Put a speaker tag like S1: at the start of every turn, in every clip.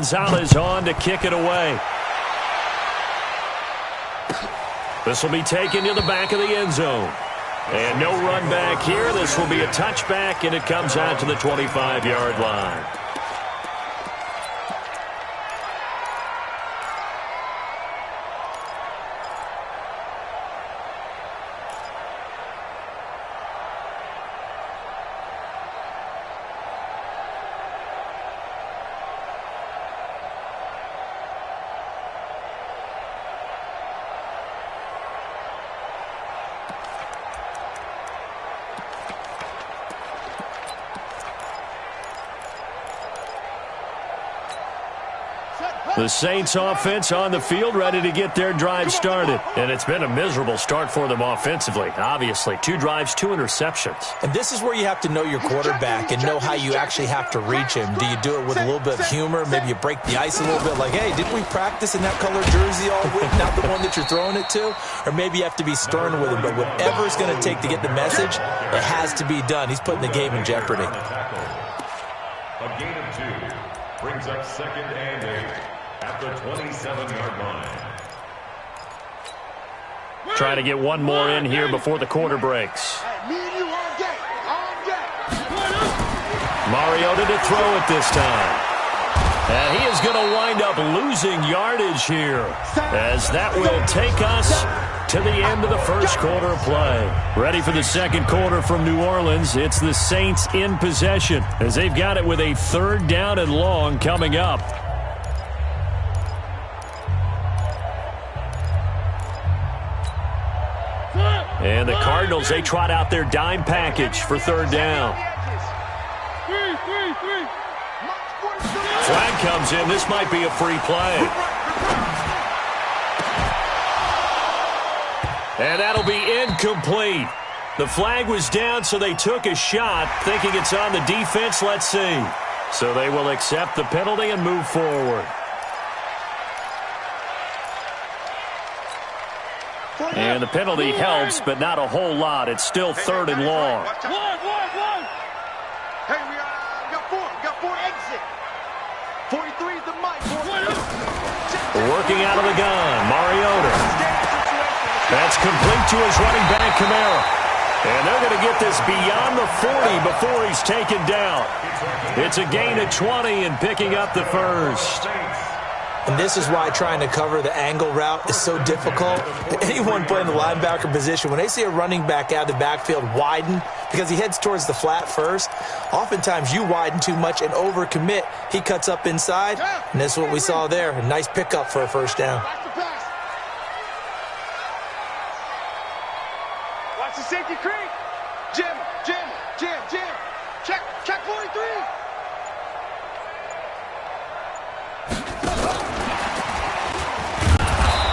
S1: Gonzalez on to kick it away. This will be taken to the back of the end zone. And no run back here. This will be a touchback, and it comes out to the 25-yard line. The Saints offense on the field, ready to get their drive started. And it's been a miserable start for them offensively, obviously. 2 drives, 2 interceptions.
S2: And this is where you have to know your quarterback and know how you actually have to reach him. Do you do it with a little bit of humor? Maybe you break the ice a little bit, like, hey, didn't we practice in that color jersey all week, not the one that you're throwing it to? Or maybe you have to be stern with him. But whatever it's going to take to get the message, it has to be done. He's putting the game in jeopardy.
S3: A gain of 2 brings up 2nd and 8. At the 27-yard line.
S1: Trying to get one more in here before the quarter breaks. Mariota to throw it this time. And he is going to wind up losing yardage here, as that will take us to the end of the first quarter of play. Ready for the second quarter from New Orleans. It's the Saints in possession, as they've got it with a 3rd down and long coming up. And the Cardinals, they trot out their dime package for 3rd down. Flag comes in. This might be a free play. And that'll be incomplete. The flag was down, so they took a shot, thinking it's on the defense. Let's see. So they will accept the penalty and move forward. And the penalty helps, but not a whole lot. It's still 3rd and long.
S4: Hey, we got 4 exit. 43 is the mic.
S1: Working out of the gun, Mariota. That's complete to his running back, Kamara. And they're going to get this beyond the 40 before he's taken down. It's a gain of 20 and picking up the first.
S2: And this is why trying to cover the angle route is so difficult. Anyone playing the linebacker position, when they see a running back out of the backfield widen, because he heads towards the flat first, oftentimes you widen too much and overcommit. He cuts up inside, and that's what we saw there. A nice pickup for a 1st down.
S4: Watch the safety creep. Jim. Check 43.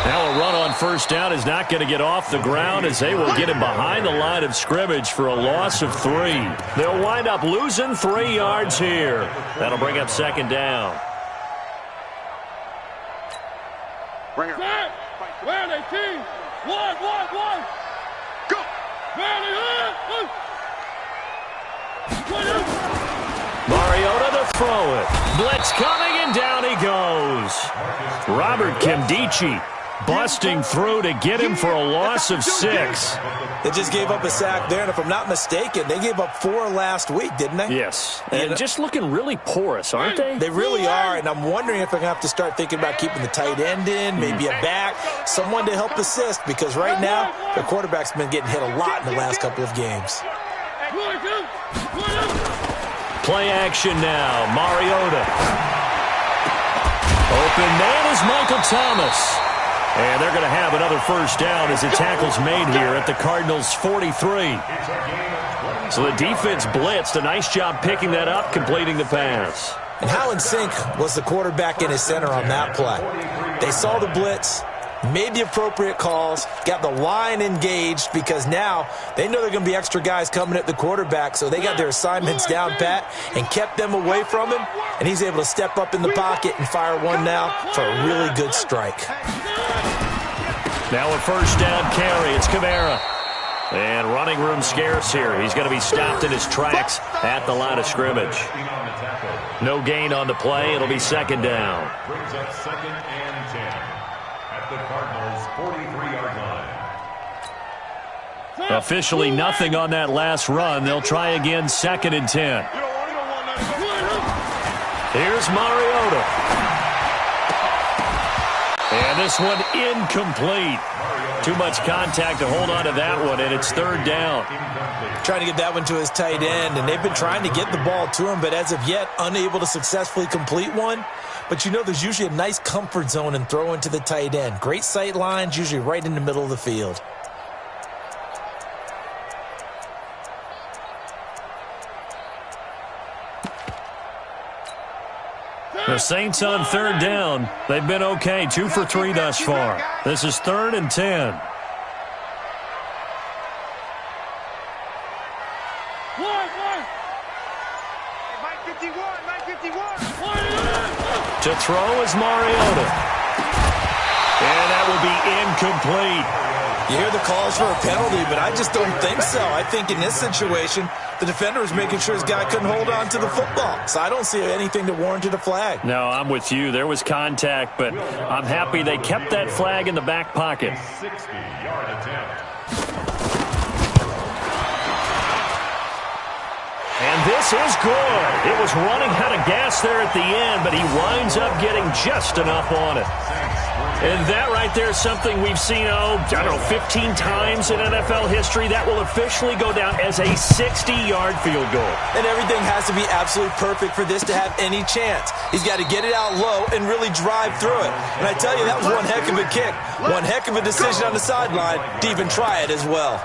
S1: Now a run on 1st down is not going to get off the ground, as they will get him behind the line of scrimmage for a loss of 3. They'll wind up losing 3 yards here. That'll bring up 2nd down.
S4: Bring her.
S5: Where are they, team? One.
S4: Go.
S1: Mariota to throw it. Blitz coming, and down he goes. Robert Kimdichie busting through to get him for a loss of 6.
S2: They just gave up a sack there, and if I'm not mistaken, they gave up 4 last week, didn't they?
S1: Yes, and just looking really porous, aren't they?
S2: They really are, and I'm wondering if they're going to have to start thinking about keeping the tight end in, maybe a back, someone to help assist, because right now, their quarterback's been getting hit a lot in the last couple of games.
S1: Play action now, Mariota. Open man is Michael Thomas. And they're going to have another 1st down as the tackle's made here at the Cardinals' 43. So the defense blitzed. A nice job picking that up, completing the pass.
S2: And how in sync was the quarterback in his center on that play? They saw the blitz, made the appropriate calls, got the line engaged, because now they know there are going to be extra guys coming at the quarterback, so they got their assignments down pat and kept them away from him, and he's able to step up in the pocket and fire one now for a really good strike.
S1: Now a 1st down carry. It's Kamara. And running room scarce here. He's going to be stopped in his tracks at the line of scrimmage. No gain on the play. It'll be second down.
S3: Brings up second and 10 at the Cardinals' 43-yard line.
S1: Officially nothing on that last run. They'll try again, second and 10. Here's Mariota. And this one incomplete. Too much contact to hold on to that one, and it's third down.
S2: Trying to get that one to his tight end, and they've been trying to get the ball to him, but as of yet, unable to successfully complete one. But you know there's usually a nice comfort zone in throwing to the tight end. Great sight lines, usually right in the middle of the field.
S1: The Saints on third down. They've been okay, 2 for 3 thus far. This is third and 10. To throw is Mariota. And that will be incomplete.
S2: You hear the calls for a penalty, but I just don't think so. I think in this situation, the defender was making sure his guy couldn't hold on to the football. So I don't see anything that warranted a flag.
S1: No, I'm with you. There was contact, but I'm happy they kept that flag in the back pocket.
S3: 60-yard attempt.
S1: And this is good. It was running out of gas there at the end, but he winds up getting just enough on it. And that right there is something we've seen, 15 times in NFL history. That will officially go down as a 60-yard field goal.
S2: And everything has to be absolutely perfect for this to have any chance. He's got to get it out low and really drive through it. And I tell you, that was one heck of a kick. One heck of a decision on the sideline to even try it as well.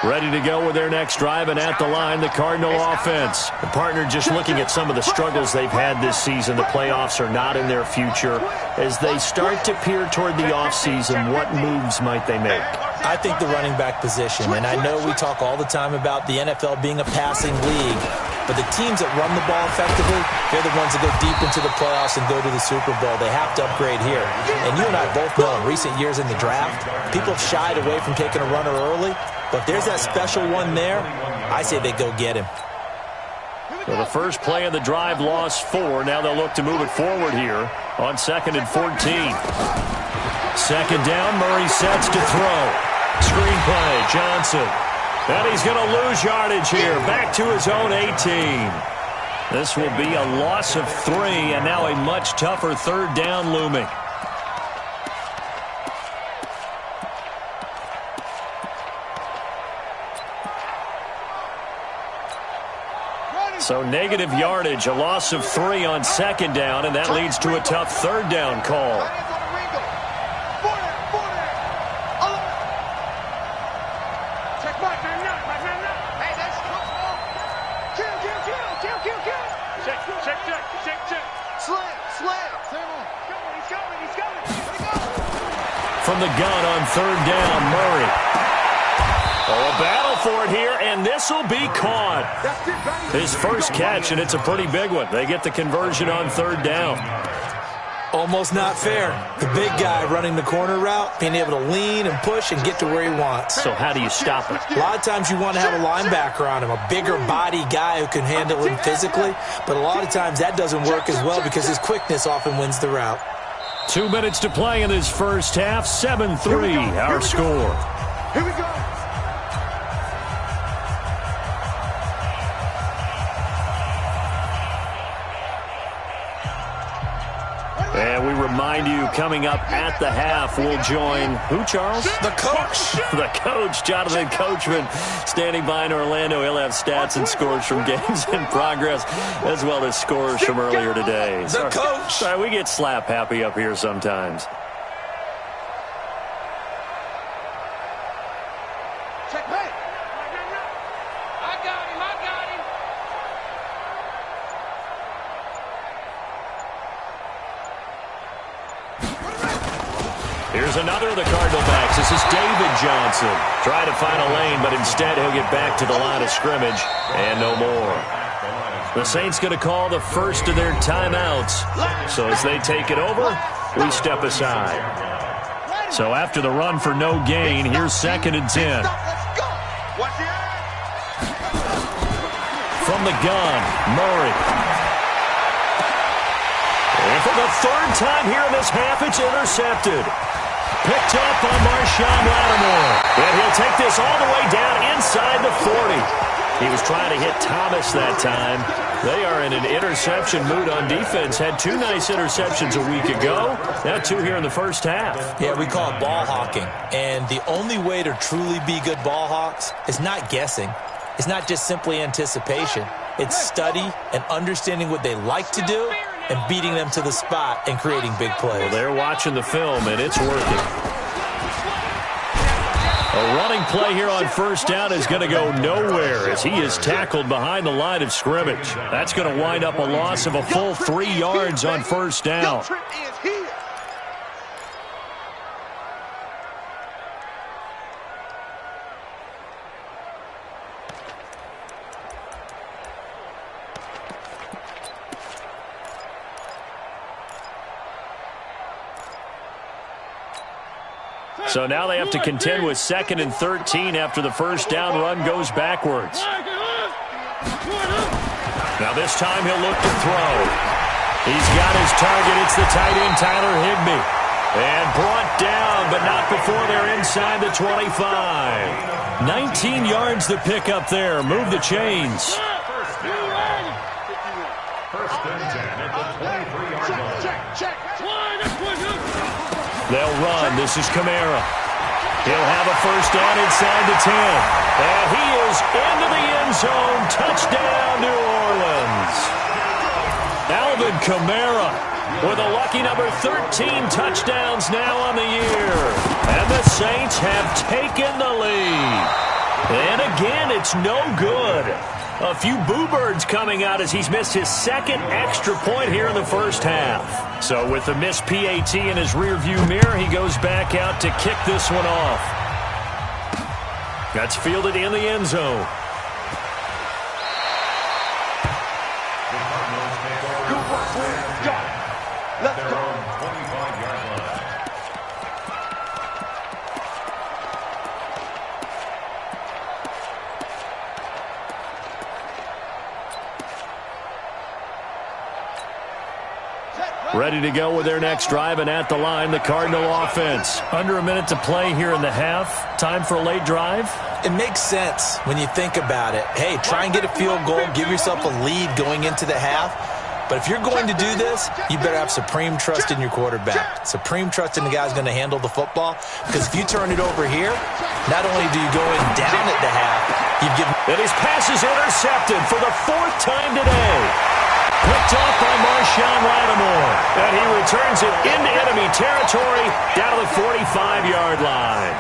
S1: Ready to go with their next drive, and at the line, the Cardinal offense. The partner just looking at some of the struggles they've had this season. The playoffs are not in their future. As they start to peer toward the offseason, what moves might they make?
S2: I think the running back position, and I know we talk all the time about the NFL being a passing league, but the teams that run the ball effectively, they're the ones that go deep into the playoffs and go to the Super Bowl. They have to upgrade here. And you and I both know in recent years in the draft, people have shied away from taking a runner early. But if there's that special one there, I say they go get him.
S1: So the first play of the drive lost 4. Now they'll look to move it forward here on 2nd and 14. Second down, Murray sets to throw. Screen play, Johnson. And he's going to lose yardage here. Back to his own 18. This will be a loss of 3, and now a much tougher third down looming. So negative yardage, a loss of 3 on second down, and that leads to a tough third down call. From the gun on third down, Murray. Oh, a battle for it here, and this will be caught. His first catch, and it's a pretty big one. They get the conversion on third down.
S2: Almost not fair. The big guy running the corner route, being able to lean and push and get to where he wants.
S1: So how do you stop it?
S2: A lot of times you want to have a linebacker on him, a bigger body guy who can handle him physically, but a lot of times that doesn't work as well because his quickness often wins the route.
S1: 2 minutes to play in this first half, 7-3 our score.
S4: Here we go.
S1: And we remind you, coming up at the half, we'll join who, Charles?
S2: The coach.
S1: The coach, Jonathan Coachman, standing by in Orlando. He'll have stats and scores from games in progress, as well as scores from earlier today.
S2: The coach.
S1: Sorry, we get slap happy up here sometimes.
S4: Checkmate.
S5: I got him.
S1: Here's another of the Cardinal backs. This is David Johnson. Trying to find a lane, but instead he'll get back to the line of scrimmage and no more. The Saints going to call the first of their timeouts. So as they take it over, we step aside. So after the run for no gain, here's 2nd and 10.
S4: Let's go. Watch the eye.
S1: From the gun, Murray. And for the 3rd time here in this half, it's intercepted. Picked up by Marshawn Lattimore. And he'll take this all the way down inside the 40. He was trying to hit Thomas that time. They are in an interception mood on defense. Had 2 nice interceptions a week ago. Now 2 here in the first half.
S2: Yeah, we call it ball hawking. And the only way to truly be good ball hawks is not guessing. It's not just simply anticipation. It's study and understanding what they like to do and beating them to the spot and creating big plays.
S1: Well, they're watching the film, and it's working. A running play here on 1st down is going to go nowhere as he is tackled behind the line of scrimmage. That's going to wind up a loss of a full 3 yards on 1st down. So now they have to contend with 2nd and 13 after the 1st down run goes backwards. Now this time he'll look to throw. He's got his target. It's the tight end, Tyler Higbee. And brought down, but not before they're inside the 25. 19 yards to pick up there. Move the chains.
S3: First and 10 at the 23-yard line.
S4: Check.
S1: They'll run. This is Kamara. He'll have a 1st down inside the 10. And he is into the end zone. Touchdown, New Orleans. Alvin Kamara with a lucky number 13 touchdowns now on the year. And the Saints have taken the lead. And again, it's no good. A few boo birds coming out as he's missed his 2nd extra point here in the 1st half. So with the missed PAT in his rearview mirror, he goes back out to kick this one off. That's fielded in the end zone.
S4: Let's go.
S1: Ready to go with their next drive, and at the line, the Cardinal offense. Under a minute to play here in the half. Time for a late drive?
S2: It makes sense when you think about it. Hey, try and get a field goal, give yourself a lead going into the half. But if you're going to do this, you better have supreme trust in your quarterback. Supreme trust in the guy's going to handle the football. Because if you turn it over here, not only do you go in down at the half, you've given...
S1: And his pass is intercepted for the 4th time today. Picked off by Marshawn Lattimore. And he returns it into enemy territory down to the 45-yard line.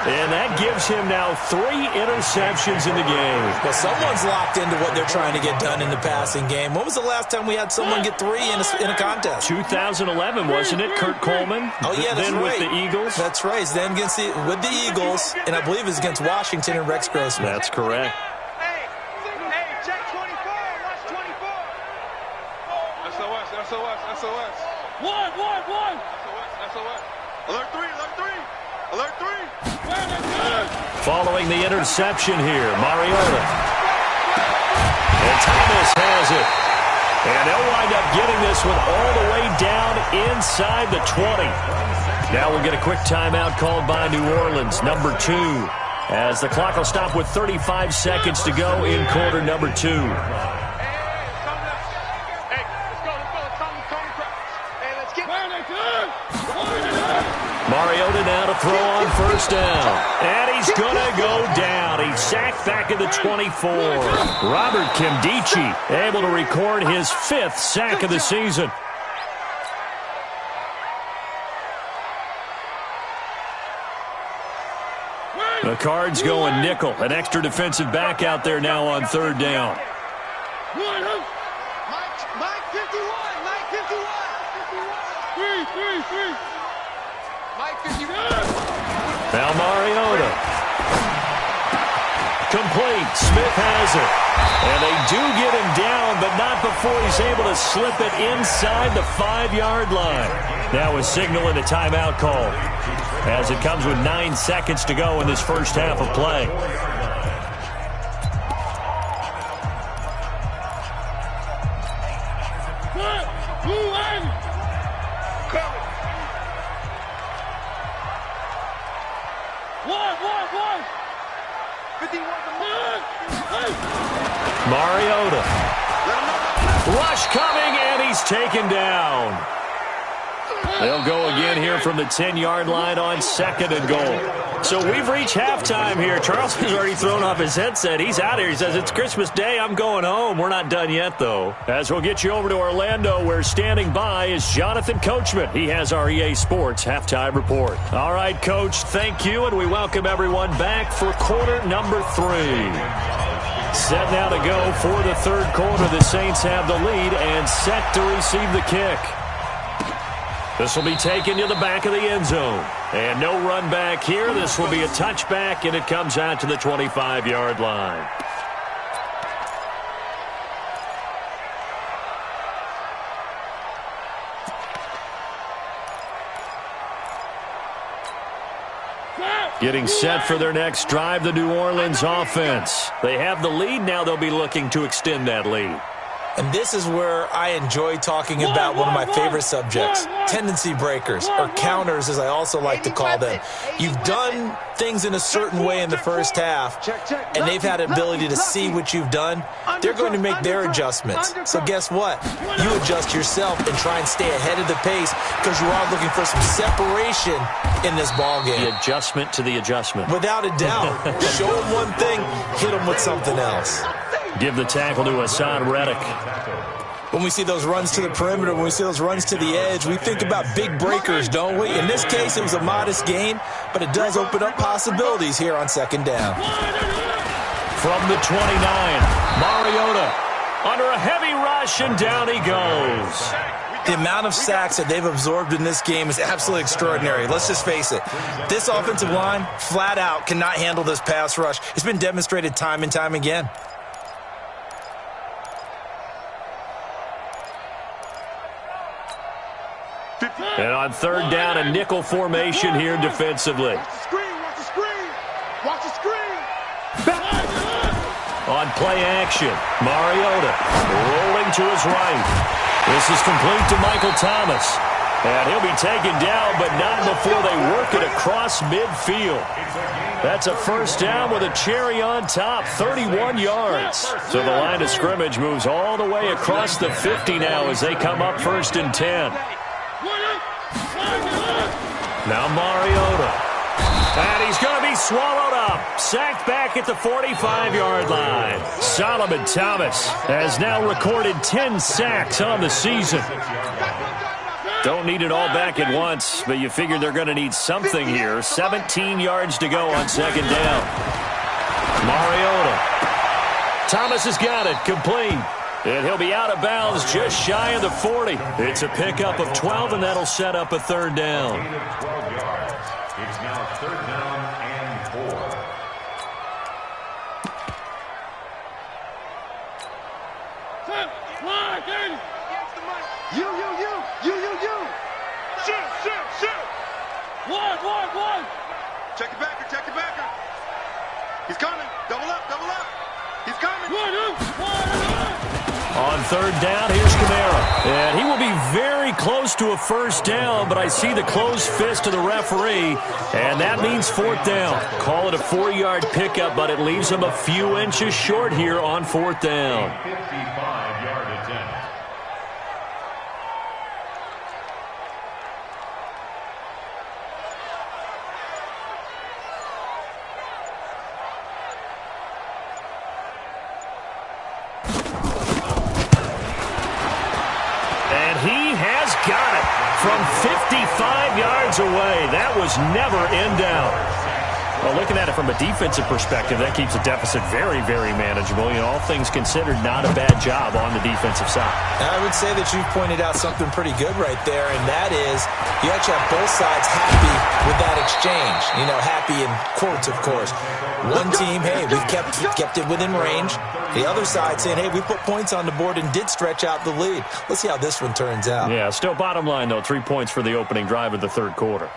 S1: And that gives him now 3 interceptions in the game.
S2: Well, someone's locked into what they're trying to get done in the passing game. When was the last time we had someone get 3 in a contest?
S1: 2011, wasn't it? Kurt Coleman?
S2: Oh, yeah, that's
S1: then
S2: right.
S1: with the Eagles?
S2: That's right. Then with the Eagles, and I believe it's against Washington and Rex Grossman.
S1: That's correct.
S5: Hey, check 24. Watch 24.
S4: SOS.
S5: One.
S4: SOS. Alert 3.
S1: Following the interception here, Mariota. And Thomas has it. And they'll wind up getting this one all the way down inside the 20. Now we'll get a quick timeout called by New Orleans, number 2, as the clock will stop with 35 seconds to go in quarter number 2. Mariota now to throw on 1st down. And he's going to go down. He's sacked back at the 24. Robert Kimdichie able to record his 5th sack of the season. The Cards going nickel. An extra defensive back out there now on 3rd down.
S4: Mike 51.
S1: Now Mariota. Complete. Smith has it. And they do get him down, but not before before he's able to slip it inside the 5-yard line. Now a signal and a timeout call as it comes with 9 seconds to go in this first half of play. Mariota. Rush coming, and he's taken down. They'll go again here from the 10-yard line on 2nd and goal. So we've reached halftime here. Charles has already thrown off his headset. He's out here. He says, it's Christmas Day. I'm going home. We're not done yet, though. As we'll get you over to Orlando, where standing by is Jonathan Coachman. He has our EA Sports halftime report. All right, Coach, thank you, and we welcome everyone back for quarter number 3. Set now to go for the third quarter. The Saints have the lead and set to receive the kick. This will be taken to the back of the end zone. And no run back here. This will be a touchback, and it comes out to the 25-yard line. Getting set for their next drive, the New Orleans offense. They have the lead. Now they'll be looking to extend that lead.
S2: And this is where I enjoy talking about one of my favorite subjects, tendency breakers, or counters as I also like to call them. You've done things in a certain way in the first half, and they've had the ability to see what you've done. They're going to make their adjustments. So guess what? You adjust yourself and try and stay ahead of the pace because you are looking for some separation in this ballgame.
S1: The adjustment to the adjustment.
S2: Without a doubt. Show them one thing, hit them with something else.
S1: Give the tackle to Hassan Reddick.
S2: When we see those runs to the perimeter, when we see those runs to the edge, we think about big breakers, don't we? In this case, it was a modest gain, but it does open up possibilities here on 2nd down.
S1: From the 29, Mariota under a heavy rush, and down he goes.
S2: The amount of sacks that they've absorbed in this game is absolutely extraordinary. Let's just face it. This offensive line, flat out, cannot handle this pass rush. It's been demonstrated time and time again.
S1: And on 3rd down, a nickel formation here defensively.
S4: Watch the screen, watch the screen. Watch the screen.
S1: On play action, Mariota rolling to his right. This is complete to Michael Thomas. And he'll be taken down, but not before they work it across midfield. That's a first down with a cherry on top, 31 yards. So the line of scrimmage moves all the way across the 50 now as they come up 1st and 10. Now Mariota. And he's going to be swallowed up. Sacked back at the 45-yard line. Solomon Thomas has now recorded 10 sacks on the season. Don't need it all back at once, but you figure they're going to need something here. 17 yards to go on 2nd down. Mariota. Thomas has got it. Complete. And he'll be out of bounds just shy of the 40. It's a pickup of 12, and that'll set up a 3rd down.
S3: It's now 3rd down and 4.
S4: You. Shoot. One. Check your backer. He's coming. Double up. He's coming.
S1: On 3rd down, here's Kamara. And he will be very close to a first down, but I see the closed fist of the referee, and that means 4th down. Call it a 4-yard pickup, but it leaves him a few inches short here on 4th down.
S3: 55-yard attempt.
S1: Got it from 55 yards away. That was never in doubt. Well, looking at it from a defensive perspective, that keeps the deficit very, very manageable. You know, all things considered, not a bad job on the defensive side.
S2: I would say that you've pointed out something pretty good right there, and that is you actually have both sides happy with that exchange. You know, happy in quotes, of course. One team, hey, we've kept it within range. The other side saying, hey, we put points on the board and did stretch out the lead. Let's see how this one turns out.
S1: Yeah, still bottom line, though, 3 points for the opening drive of the third quarter.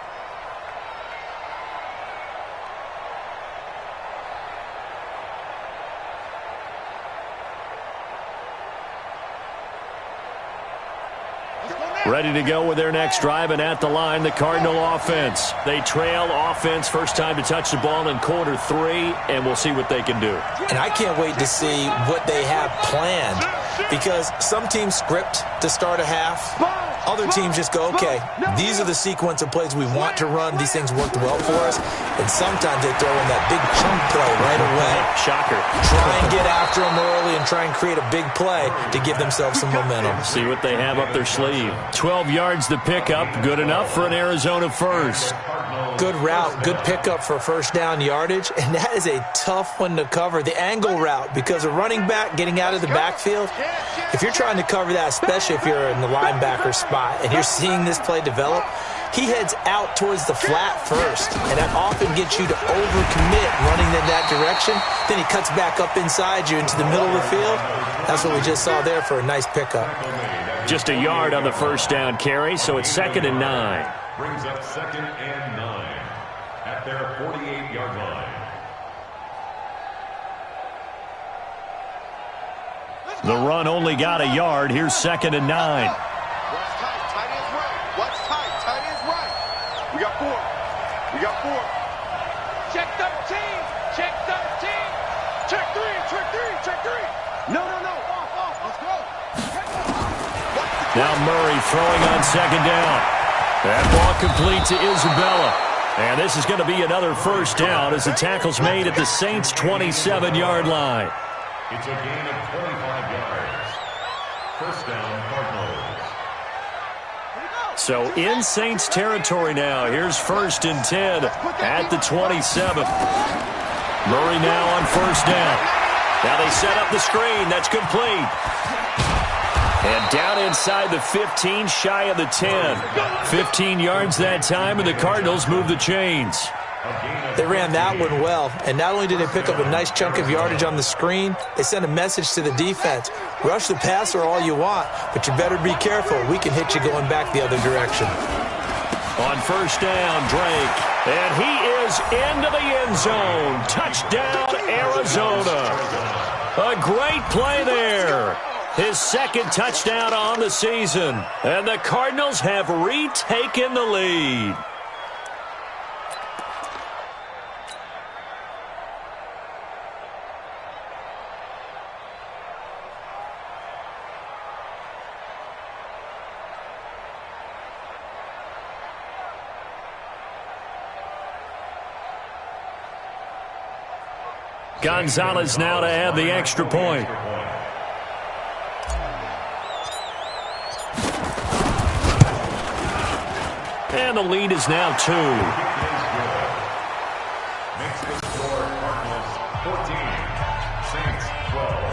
S1: Ready to go with their next drive, and at the line, the Cardinal offense. They trail offense, first time to touch the ball in quarter 3, and we'll see what they can do.
S2: And I can't wait to see what they have planned, because some teams script to start a half. Other teams just go, okay, these are the sequence of plays we want to run. These things worked well for us. And sometimes they throw in that big chunk play right away.
S1: Shocker.
S2: Try and get after them early and try and create a big play to give themselves some momentum.
S1: See what they have up their sleeve. 12 yards to pick up. Good enough for an Arizona first.
S2: Good route, good pickup for first down yardage, and that is a tough one to cover. The angle route, because a running back getting out of the backfield, if you're trying to cover that, especially if you're in the linebacker spot and you're seeing this play develop, he heads out towards the flat first, and that often gets you to overcommit running in that direction. Then he cuts back up inside you into the middle of the field. That's what we just saw there for a nice pickup.
S1: Just a yard on the first down carry, so it's 2nd and 9.
S3: Brings up 2nd and 9 at their 48-yard line.
S1: The run only got a yard. Here's 2nd and 9.
S4: What's tight? Tight is right. What's tight? Tight is right. We got 4. We got 4.
S5: Check 13. Check 13. Check 3. Check 3. Check 3. No. Off. Let's go.
S1: Now Murray throwing on 2nd down. That ball complete to Isabella. And this is going to be another first down as the tackle's made at the Saints' 27-yard line.
S3: It's a gain of 25 yards. First down, Cardinals.
S1: So in Saints territory now. Here's 1st and 10 at the 27. Murray now on first down. Now they set up the screen. That's complete. And down inside the 15, shy of the 10. 15 yards that time, and the Cardinals move the chains.
S2: They ran that one well, and not only did they pick up a nice chunk of yardage on the screen, they sent a message to the defense. Rush the passer all you want, but you better be careful. We can hit you going back the other direction.
S1: On first down, Drake. And he is into the end zone. Touchdown, Arizona. A great play there. His 2nd touchdown on the season. And the Cardinals have retaken the lead. Gonzalez now to add the extra point. And the lead is now 2.
S3: Makes the score Cardinals 14, Saints 12.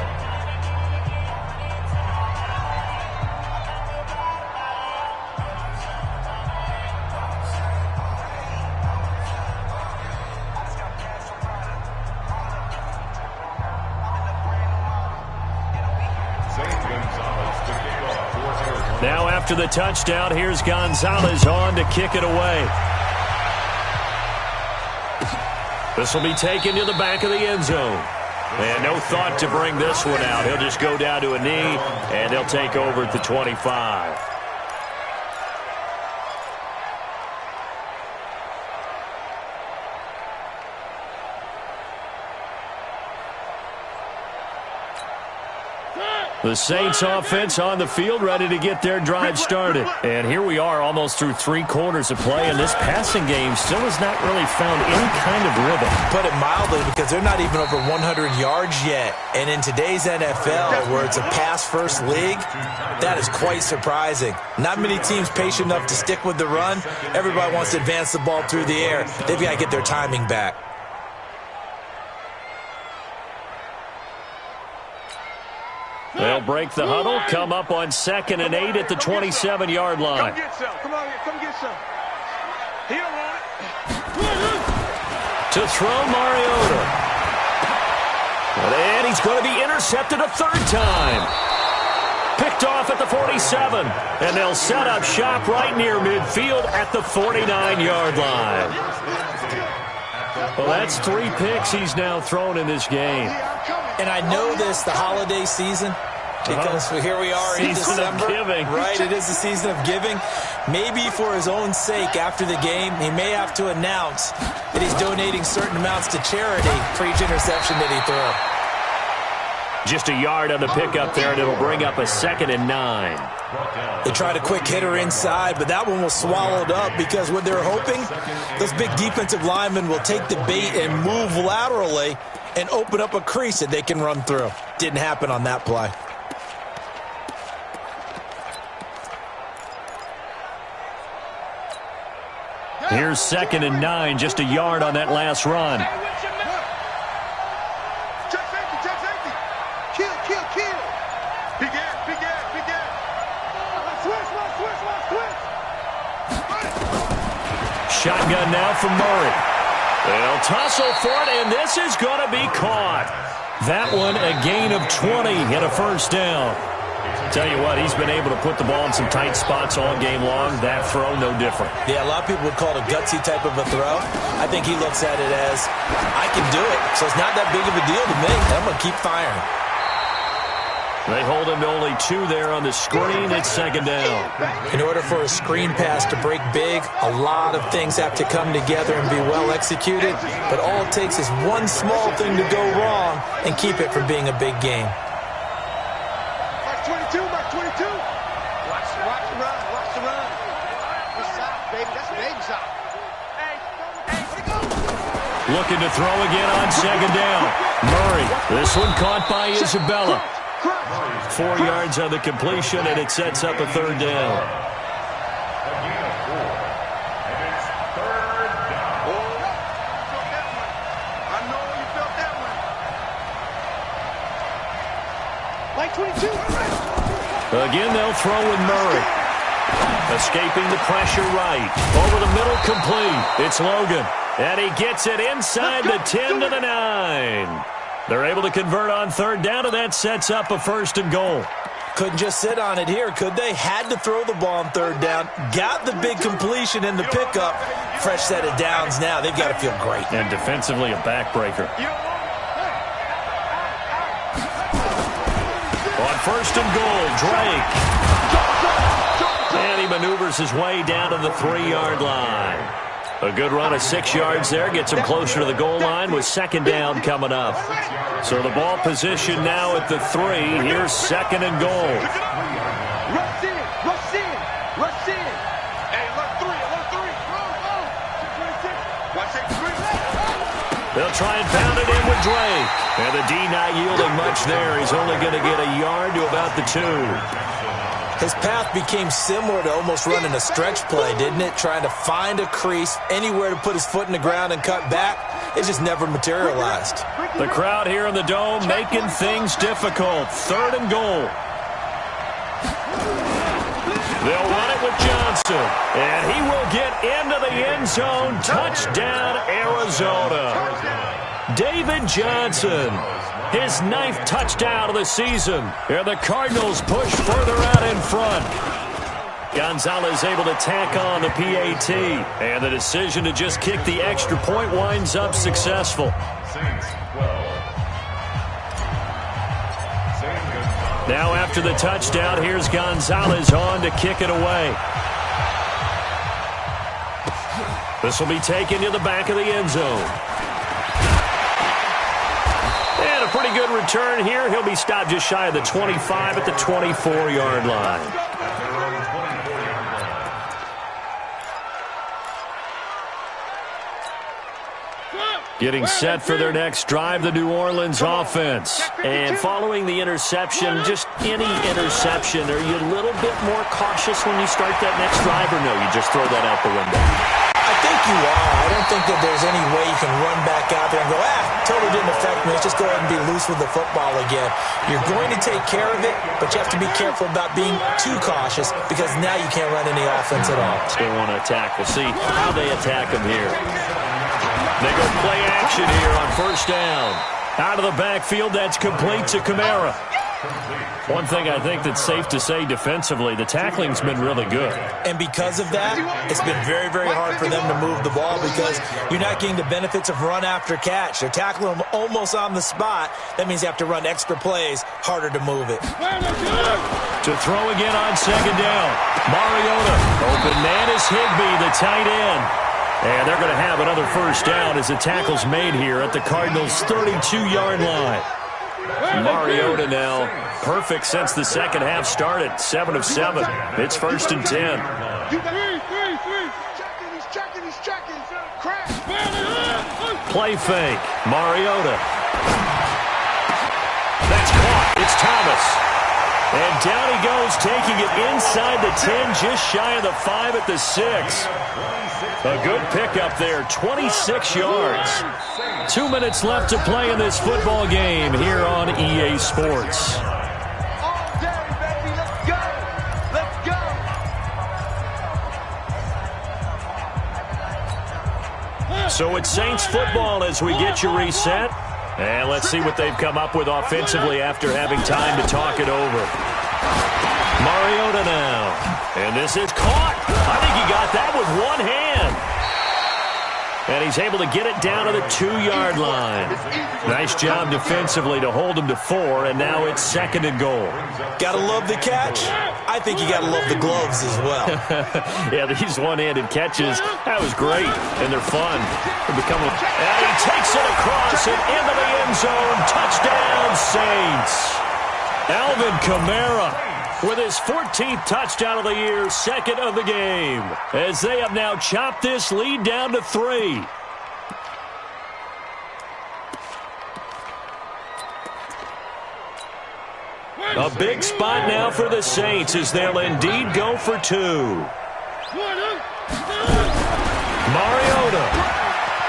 S1: Now after the touchdown, here's Gonzalez on to kick it away. This will be taken to the back of the end zone. And no thought to bring this one out. He'll just go down to a knee, and they'll take over at the 25. The Saints offense on the field, ready to get their drive started. And here we are almost through 3 quarters of play, and this passing game still has not really found any kind of rhythm.
S2: Put it mildly, because they're not even over 100 yards yet. And in today's NFL, where it's a pass-first league, that is quite surprising. Not many teams patient enough to stick with the run. Everybody wants to advance the ball through the air. They've got to get their timing back.
S1: They'll break the huddle, come up on 2nd and 8 at the 27-yard line.
S5: Come get some. Come on here. Come get some. He don't want it.
S1: To throw Mariota. And he's going to be intercepted a 3rd time. Picked off at the 47. And they'll set up shop right near midfield at the 49-yard line. Well, that's 3 picks he's now thrown in this game.
S2: And I know this, the holiday season, because here we are in December.
S1: Giving.
S2: Right, it is the season of giving. Maybe for his own sake after the game, he may have to announce that he's donating certain amounts to charity for each interception that he threw.
S1: Just a yard on the pickup there, and it'll bring up a 2nd and 9.
S2: They tried a quick hitter inside, but that one was swallowed up because what they're hoping, those big defensive linemen will take the bait and move laterally and open up a crease that they can run through. Didn't happen on that play.
S1: Here's 2nd and 9, just a yard on that last run.
S5: Check safety. Check safety. Kill. Big ass. Switch.
S1: Shotgun now from Murray. They'll tussle for it, and this is going to be caught. That one, a gain of 20 and a 1st down. Tell you what, he's been able to put the ball in some tight spots all game long. That throw, no different.
S2: Yeah, a lot of people would call it a gutsy type of a throw. I think he looks at it as, I can do it, so it's not that big of a deal to me. I'm going to keep firing.
S1: They hold him to only 2 there on the screen. It's 2nd down.
S2: In order for a screen pass to break big, a lot of things have to come together and be well executed. But all it takes is one small thing to go wrong and keep it from being a big game.
S5: Mark 22. Watch the run. Good shot, baby. That's a baby shot.
S1: Looking to throw again on 2nd down. Murray. This one caught by Isabella. 4 yards on the completion, and it sets up a 3rd down.
S5: I know you felt that one. Like 22.
S1: Again, they'll throw with Murray. Escaping the pressure right. Over the middle, complete. It's Logan. And he gets it inside the 10 to the 9. They're able to convert on 3rd down, and that sets up a 1st and goal.
S2: Couldn't just sit on it here, could they? Had to throw the ball on 3rd down. Got the big completion in the pickup. Fresh set of downs now. They've got to feel great.
S1: And defensively, a backbreaker. On 1st and goal, Drake. And he maneuvers his way down to the 3-yard line. A good run of 6 yards there. Gets him closer to the goal line with 2nd down coming up. So the ball position now at the 3. Here's 2nd and goal.
S5: Rush in. Hey, alert 3. Watch it, 3.
S1: They'll try and pound it in with Drake. And the D not yielding much there. He's only going to get a yard to about the 2.
S2: His path became similar to almost running a stretch play, didn't it? Trying to find a crease, anywhere to put his foot in the ground and cut back. It just never materialized.
S1: The crowd here in the Dome making things difficult. 3rd and goal. They'll run it with Johnson. And he will get into the end zone. Touchdown, Arizona. David Johnson. His 9th touchdown of the season. And the Cardinals push further out in front. Gonzalez able to tack on the PAT. And the decision to just kick the extra point winds up successful. Now after the touchdown, here's Gonzalez on to kick it away. This will be taken to the back of the end zone. And a pretty good return here. He'll be stopped just shy of the 25 at the 24-yard line. Getting set for their next drive, the New Orleans offense. And following the interception, just any interception, are you a little bit more cautious when you start that next drive, or no, you just throw that out the window?
S2: I think you are. I don't think that there's any way you can run back out there and go, totally didn't affect me. Let's just go ahead and be loose with the football again. You're going to take care of it, but you have to be careful about being too cautious because now you can't run any offense at all.
S1: They want to attack. We'll see how they attack them here. They go play action here on first down. Out of the backfield, that's complete to Kamara. One thing I think that's safe to say defensively, the tackling's been really good.
S2: And because of that, it's been very, very hard for them to move the ball because you're not getting the benefits of run after catch. They're tackling them almost on the spot. That means you have to run extra plays, harder to move it.
S1: To throw again on second down. Mariota. Open man is Higbee, the tight end. And they're going to have another first down as the tackle's made here at the Cardinals' 32-yard line. Mariota now perfect since the second half started. 7 of 7. It's first and 10. Play fake. Mariota. That's caught. It's Thomas. And down he goes, taking it inside the 10, just shy of the 5 at the 6. A good pickup there, 26 yards. 2 minutes left to play in this football game here on EA Sports.
S5: All day, baby. Let's go. Let's go.
S1: So it's Saints football as we get you reset. And let's see what they've come up with offensively after having time to talk it over. Mariota now. And this is caught. I think he got that with one hand. And he's able to get it down to the 2-yard line. Nice job defensively to hold him to 4, and now it's second and goal.
S2: Gotta love the catch. I think you gotta love the gloves as well.
S1: Yeah, these one-handed catches, that was great, and they're fun. And he takes it across and into the end zone. Touchdown, Saints. Alvin Kamara with his 14th touchdown of the year, second of the game, as they have now chopped this lead down to 3. A big spot now for the Saints as they'll indeed go for 2. Mariota.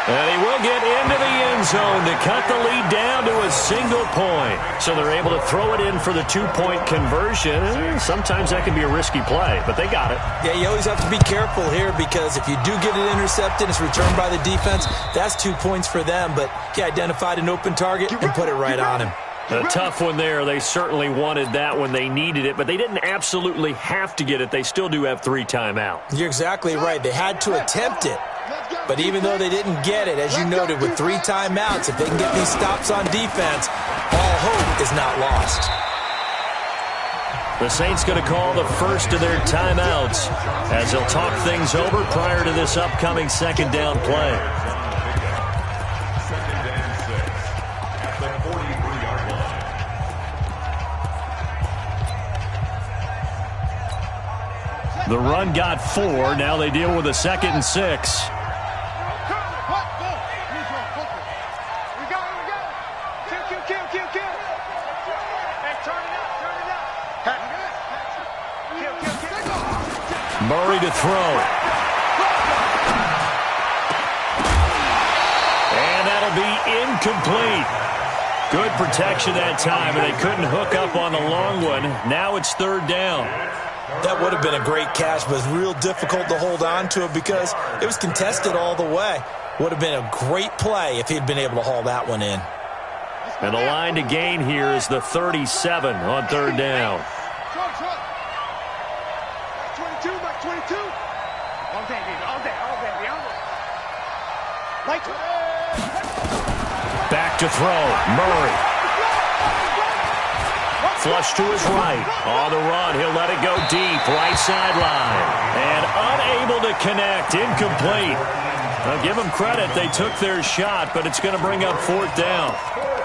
S1: And he will get into the end zone to cut the lead down to a single point. So they're able to throw it in for the 2-point conversion. Sometimes that can be a risky play, but they got it.
S2: Yeah, you always have to be careful here because if you do get it intercepted, it's returned by the defense, that's 2 points for them. But he identified an open target and put it right on him.
S1: A tough one there. They certainly wanted that when they needed it, but they didn't absolutely have to get it. They still do have 3 timeouts.
S2: You're exactly right. They had to attempt it. But even though they didn't get it, as you noted, with 3 timeouts, if they can get these stops on defense, all hope is not lost.
S1: The Saints going to call the first of their timeouts as they'll talk things over prior to this upcoming second down play. The run got 4. Now they deal with a 2nd and 6. Murray to throw. And that'll be incomplete. Good protection that time, and they couldn't hook up on the long one. Now it's 3rd down.
S2: That would have been a great catch, but it's real difficult to hold on to it because it was contested all the way. Would have been a great play if he'd been able to haul that one in.
S1: And the line to gain here is the 37 on 3rd down. Back to throw. Murray. Flush to his right. On the run, he'll let it go deep. Right sideline. And unable to connect. Incomplete. I'll give them credit. They took their shot, but it's going to bring up 4th down.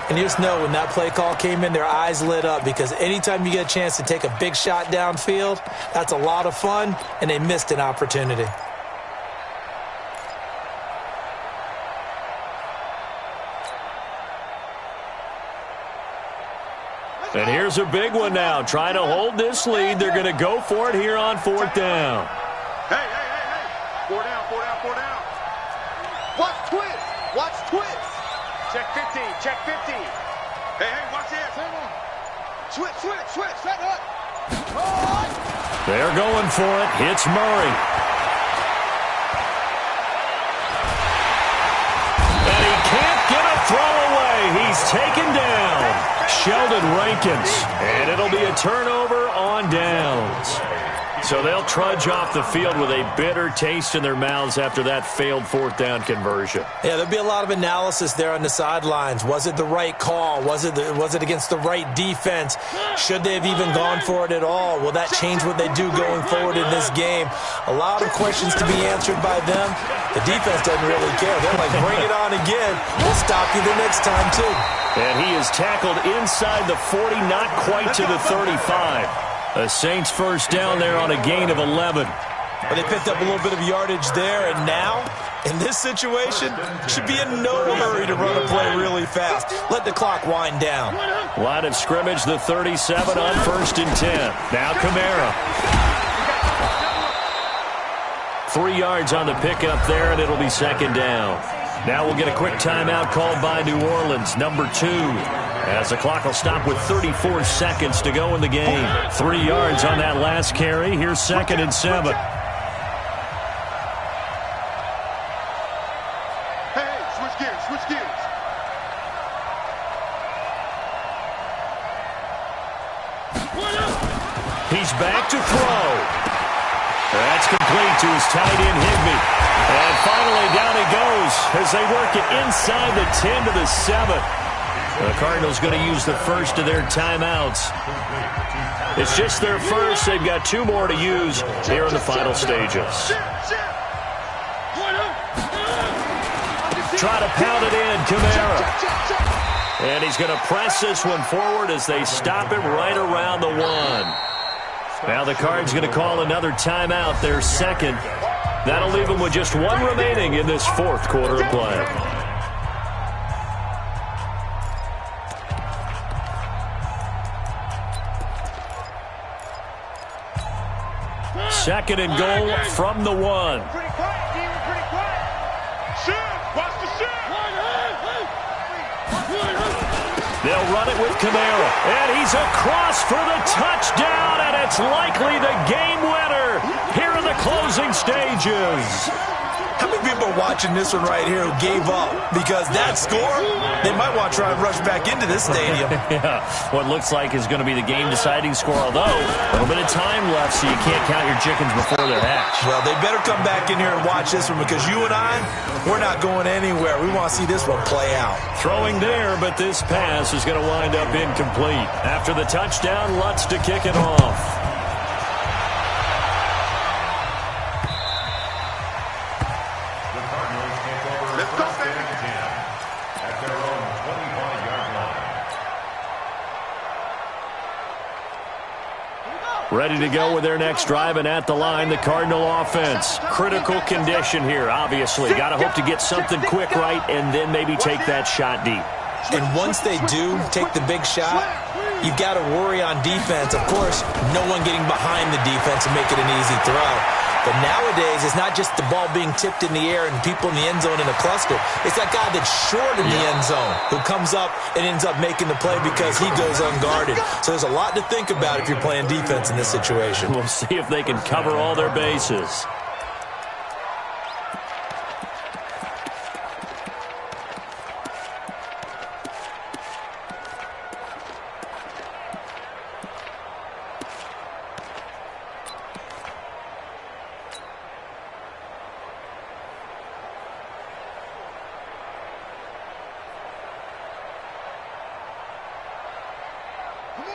S2: And you just know when that play call came in, their eyes lit up because anytime you get a chance to take a big shot downfield, that's a lot of fun, and they missed an opportunity.
S1: And here's a big one now. Trying to hold this lead. They're going to go for it here on 4th down.
S4: Hey. 4 down.
S5: Check 15. Check 15.
S4: Hey, watch this. Switch. Set up.
S1: They're going for it. Hits Murray. And he can't get a throw away. He's taken down. Sheldon Rankins. And it'll be a turnover on downs. So they'll trudge off the field with a bitter taste in their mouths after that failed fourth down conversion.
S2: Yeah, there'll be a lot of analysis there on the sidelines. Was it the right call? Was it against the right defense? Should they have even gone for it at all? Will that change what they do going forward in this game? A lot of questions to be answered by them. The defense doesn't really care. They're like, bring it on again. We'll stop you the next time, too.
S1: And he is tackled inside the 40, not quite to the 35. The Saints first down there on a gain of 11.
S2: Well, they picked up a little bit of yardage there, and now, in this situation, should be in no hurry to run a play really fast. Let the clock wind down.
S1: Line of scrimmage, the 37 on 1st and 10. Now Kamara. 3 yards on the pickup there, and it'll be 2nd down. Now we'll get a quick timeout called by New Orleans, number 2. As the clock will stop with 34 seconds to go in the game. 3 yards on that last carry. Here's 2nd and 7.
S4: Hey, switch gears.
S1: He's back to throw. That's complete to his tight end, Higbee. And finally, down he goes as they work it inside the 10 to the 7. The Cardinals going to use the first of their timeouts. It's just their first. They've got 2 more to use here in the final stages. Try to pound it in, Kamara. And he's going to press this one forward as they stop him right around the 1. Now the Cards going to call another timeout, their second. That'll leave them with just 1 remaining in this 4th quarter of play. Second and goal from the 1.
S5: Pretty quiet, team. Pretty quiet. Shift. Watch the shift.
S1: They'll run it with Kamara. And he's across for the touchdown, and it's likely the game winner here in the closing stages.
S2: How many people are watching this one right here who gave up? Because that score, they might want to try and rush back into this stadium.
S1: Yeah, what looks like is going to be the game-deciding score, although a little bit of time left, so you can't count your chickens before they're hatched.
S2: Well, they better come back in here and watch this one, because you and I, we're not going anywhere. We want to see this one play out.
S1: Throwing there, but this pass is going to wind up incomplete. After the touchdown, Lutz to kick it off. Ready to go with their next drive, and at the line, the Cardinal offense. Critical condition here, obviously. Got to hope to get something quick right and then maybe take that shot deep.
S2: And once they do take the big shot, you've got to worry on defense. Of course, no one getting behind the defense and make it an easy throw. But nowadays, it's not just the ball being tipped in the air and people in the end zone in a cluster. It's that guy that's short in the end zone who comes up and ends up making the play because he goes unguarded. So there's a lot to think about if you're playing defense in this situation.
S1: We'll see if they can cover all their bases.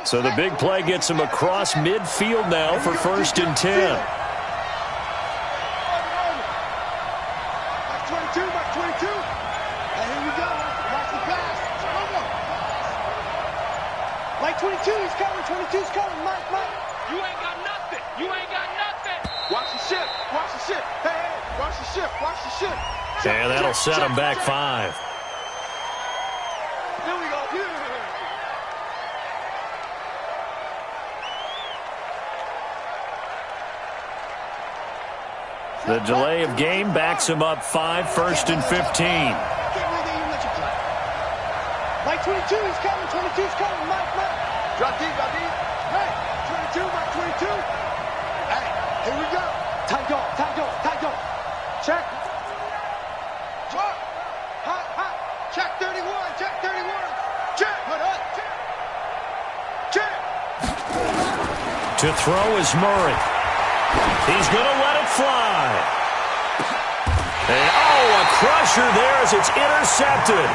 S1: So the big play gets him across midfield now for 1st and 10.
S5: Back 22, back 22. And here we go. Watch the pass. Like 22, he's coming. 22's coming. Mike. You ain't got nothing. Watch the shift. Hey, watch the shift.
S1: And that'll set him back 5.
S5: Here we go.
S1: The delay of game backs him up 5, 1st and 15.
S5: Mike 22 is coming. 22 is coming. Mike.
S4: Drop deep, drop deep. Hey, 22, Mike 22. Hey, here we go.
S5: Tight dog. Check.
S4: Drop. Hot. Check 31. Check. Hut. Check.
S1: To throw is Murray. He's going to let it fly. And, a crusher there as it's intercepted.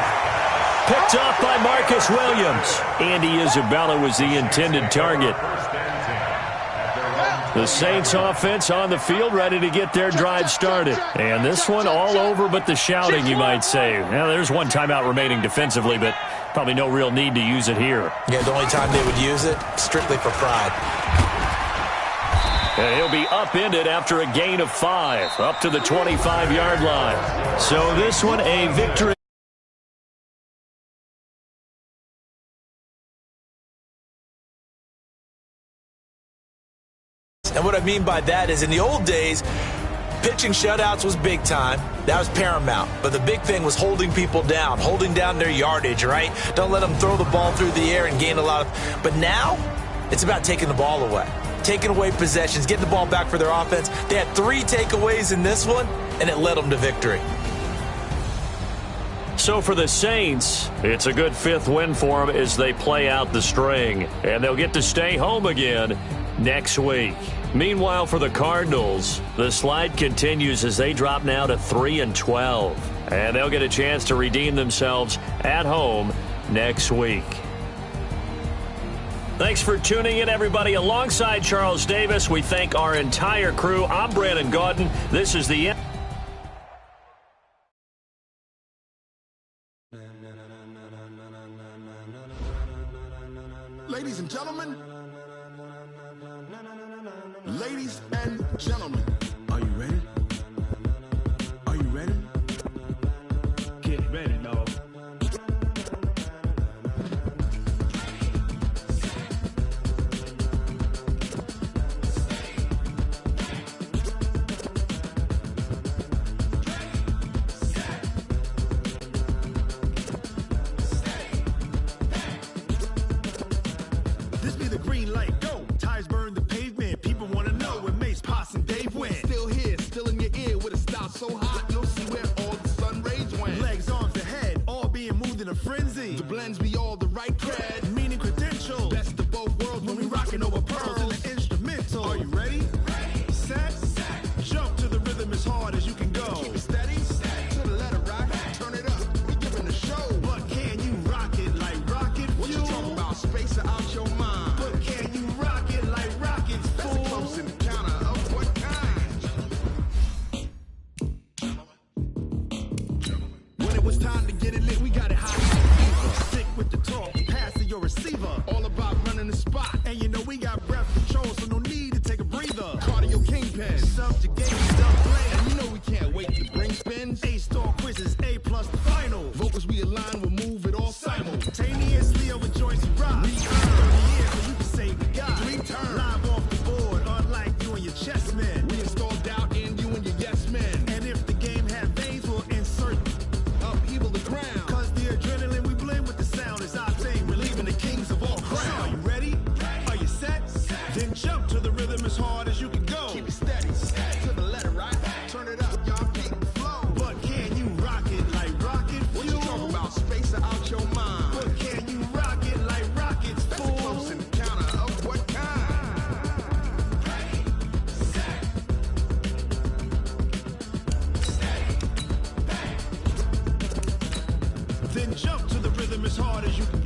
S1: Picked off by Marcus Williams. Andy Isabella was the intended target. The Saints offense on the field ready to get their drive started. And this one all over but the shouting, you might say. Now, there's one timeout remaining defensively, but probably no real need to use it here.
S2: Yeah, the only time they would use it, strictly for pride.
S1: And he'll be upended after a gain of 5, up to the 25-yard line. So this one, a victory.
S2: And what I mean by that is in the old days, pitching shutouts was big time. That was paramount. But the big thing was holding people down, holding down their yardage, right? Don't let them throw the ball through the air and gain a lot of... But now, it's about taking the ball away. Taking away possessions, getting the ball back for their offense. They had 3 takeaways in this one, and it led them to victory.
S1: So for the Saints, it's a good 5th win for them as they play out the string. And they'll get to stay home again next week. Meanwhile, for the Cardinals, the slide continues as they drop now to 3-12. And they'll get a chance to redeem themselves at home next week. Thanks for tuning in, everybody. Alongside Charles Davis, we thank our entire crew. I'm Brandon Gaudin. This is the...
S6: Ladies and gentlemen, are you ready? Are you ready? Get ready, dog. This be the green light, go. Tires burn the pavement. People want to know where Mace, Poss, and Dave went. Still here, still in your ear with a style so hot, you'll see where all the sun rays went. Legs, arms, and head, all being moved in a frenzy. The blends be all the right cred, meaning credentials. Best of both worlds when we rockin' over pearls in the instrumental. Are you ready? Set. Jump to the rhythm as hard as you can go. Keep it steady, to the letter rock. Turn it up, we giving the show. But can you rock it like rocket fuel? What you talking about? Space out your mind. But can you rock it like rockets, fool? That's a close encounter of what kind? When it was time to get it lit, we got it hot. Sick with the talk, pass to your receiver. All about running the spot. And you know we got breath control, so no need to take a breather. Cardio kingpin, subjugate, self-blame. And you know we can't wait to bring spins. A-star quizzes, A+ the final. Vocals we align, we'll move it all simultaneously over joints and rock. We earn 30 years, so you can say we got 3 turns. Live off the board, unlike you and your chess men. We install doubt in you and your yes men. And if the game had veins, we'll insert upheaval the ground. Cause the adrenaline we blend with the sound is our thing. Relieving the kings of all crowns. So are you ready? Are you set? Then jump to the rhythm as hard as you can go. Keep it steady, to the letter right. Turn it up, y'all keep the flow. But can you rock it like rocket fuel? What you talking about? Space out your mind. But can you rock it like rockets, fool? That's a close encounter of what kind? Then jump to the rhythm as hard as you can